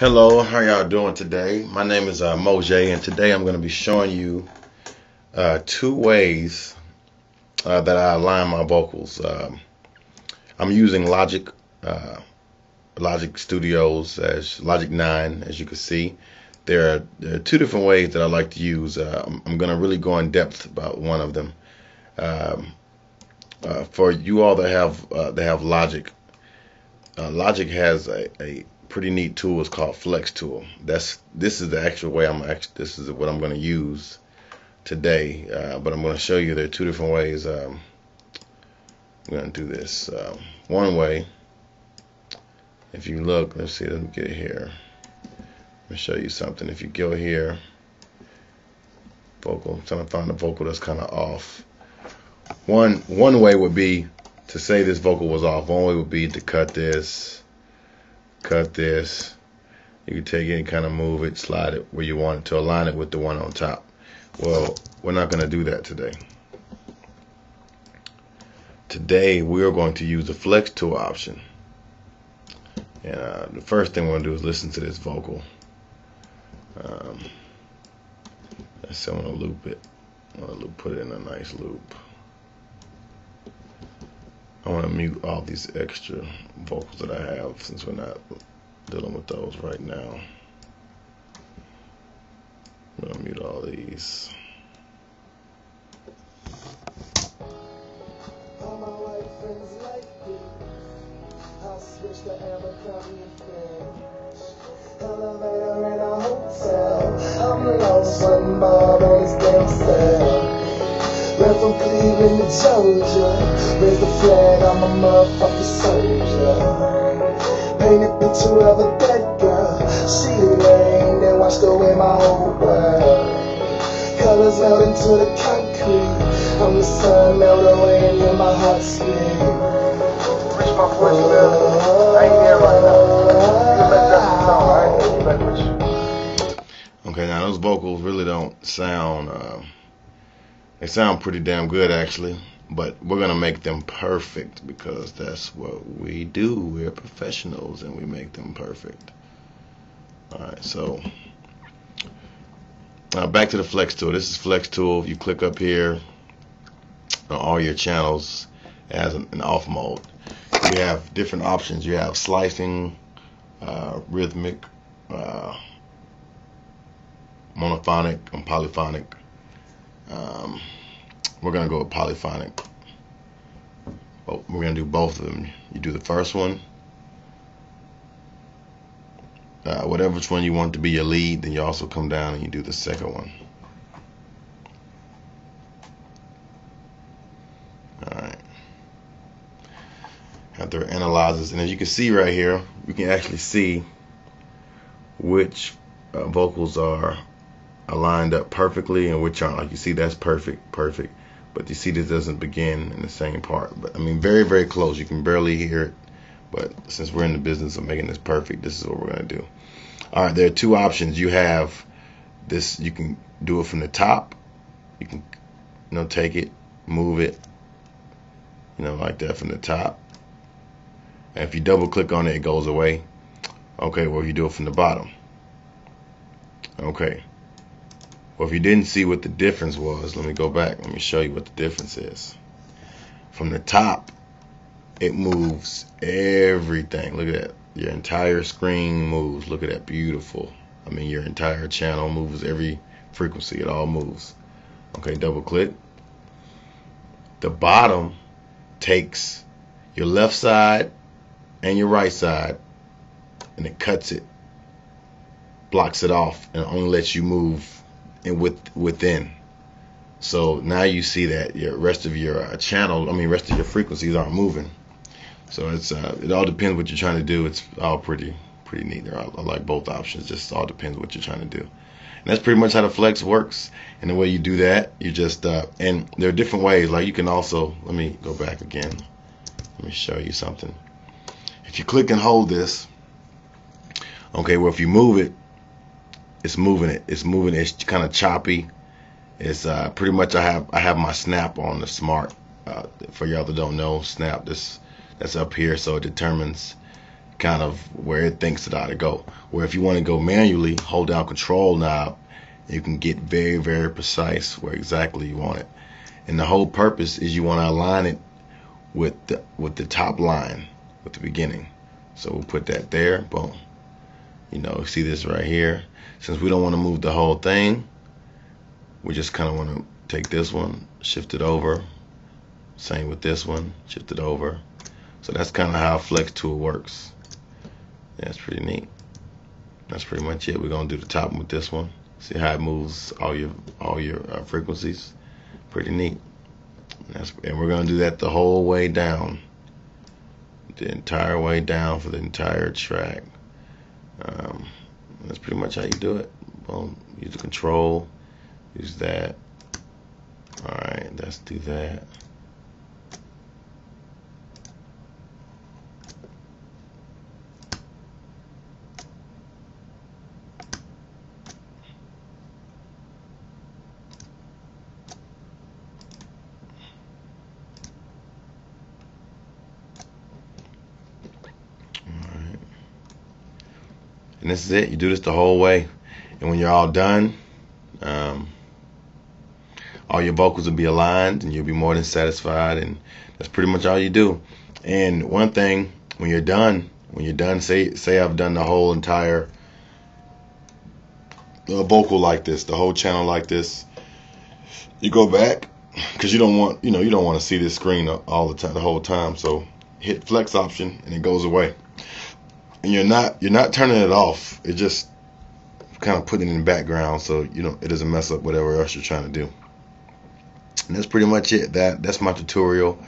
Hello, how y'all doing today? My name is Moj, and today I'm going to be showing you two ways that I align my vocals. I'm using Logic Studios as Logic 9, as you can see. There are two different ways that I like to use. I'm going to really go in depth about one of them. Um, for you all that have Logic, Logic has a pretty neat tool. It's called Flex Tool. This is the actual way this is what I'm going to use today. But I'm going to show you there are two different ways. I'm going to do this. One way, if you look, let's see, let me get here. Let me show you something. If you go here, vocal, I'm trying to find the vocal that's kind of off. One way would be to say this vocal was off. One way would be to cut this. You can take it and kind of move it, slide it where you want it to align it with the one on top. Well, we're not going to do that today. Today we are going to use the Flex Tool option. And the first thing we're going to do is listen to this vocal. Let's say I want to loop it. I want to put it in a nice loop. I want to mute all these extra vocals that I have since we're not dealing with those right now. I'm going to mute all these. All my white friends like this. I switched to Abercrombie and Fitch. Elevator in a hotel. I'm lost when Barbara's downstairs. Went from Cleveland to Georgia. Raise the flag, I'm a motherfucking soldier. Paint a picture of a dead girl. She rained and washed away my whole world. Colors melt into the concrete. I'm the sun melt away into my heart scream. Rich, my voice is I ain't there right now. You let Justin know, alright? You let Rich. Okay, now those vocals really don't sound they sound pretty damn good actually, but we're gonna make them perfect because that's what we do. We're professionals and we make them perfect. Alright, so back to the Flex Tool. This is Flex Tool. If you click up here on all your channels, it has an off mode. You have different options. You have slicing, rhythmic, monophonic, and polyphonic. We're going to go with polyphonic. Oh, we're going to do both of them. You do the first one. Whatever one you want to be your lead, then you also come down and you do the second one. Alright. After it analyzes, and as you can see right here, you can actually see which vocals are aligned up perfectly and which aren't. Like you see, that's perfect. But you see this doesn't begin in the same part. But I mean, very, very close. You can barely hear it. But since we're in the business of making this perfect, this is what we're going to do. All right, there are two options. You have this. You can do it from the top. You can, take it, move it, like that from the top. And if you double click on it, it goes away. Okay, well, if you do it from the bottom. Okay. Well, if you didn't see what the difference was, let me go back. Let me show you what the difference is. From the top, it moves everything. Look at that. Your entire screen moves. Look at that. Beautiful. I mean, your entire channel moves. Every frequency, it all moves. Okay, double click. The bottom takes your left side and your right side, and it cuts it, blocks it off, and only lets you move and within. So now you see that your rest of your rest of your frequencies aren't moving. So it all depends what you're trying to do. It's all pretty neat. I like both options. Just all depends what you're trying to do. And that's pretty much how the Flex works. And the way you do that, you just and there are different ways. Like you can also, let me go back again. Let me show you something. If you click and hold this, okay, well if you move it, it's moving it. It's moving. It's kind of choppy. It's pretty much I have my snap on the Smart. For y'all that don't know, snap. That's up here, so it determines kind of where it thinks it ought to go. Where if you want to go manually, hold down Control knob, you can get very, very precise where exactly you want it. And the whole purpose is you want to align it with the top line, with the beginning. So we'll put that there. Boom. You know, see this right here. Since we don't want to move the whole thing, we just kind of want to take this one, shift it over. Same with this one, shift it over. So that's kind of how Flex Tool works. Yeah, it's pretty neat. That's pretty much it. We're gonna do the top with this one. See how it moves all your frequencies. Pretty neat. And we're gonna do that the whole way down, the entire way down for the entire track. That's pretty much how you do it. Boom. Use the Control. Use that. All right. Let's do that. And this is it. You do this the whole way. And when you're all done, all your vocals will be aligned and you'll be more than satisfied. And that's pretty much all you do. And one thing, when you're done, say I've done the whole entire vocal like this, the whole channel like this, you go back, because you don't want to see this screen all the time, the whole time. So hit Flex option and it goes away. And you're not turning it off. It's just kind of putting it in the background so it doesn't mess up whatever else you're trying to do. And that's pretty much it. That's my tutorial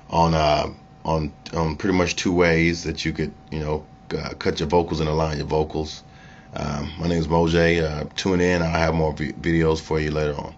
on pretty much 2 ways that you could cut your vocals and align your vocals. My name is Mojay. Tune in. I'll have more videos for you later on.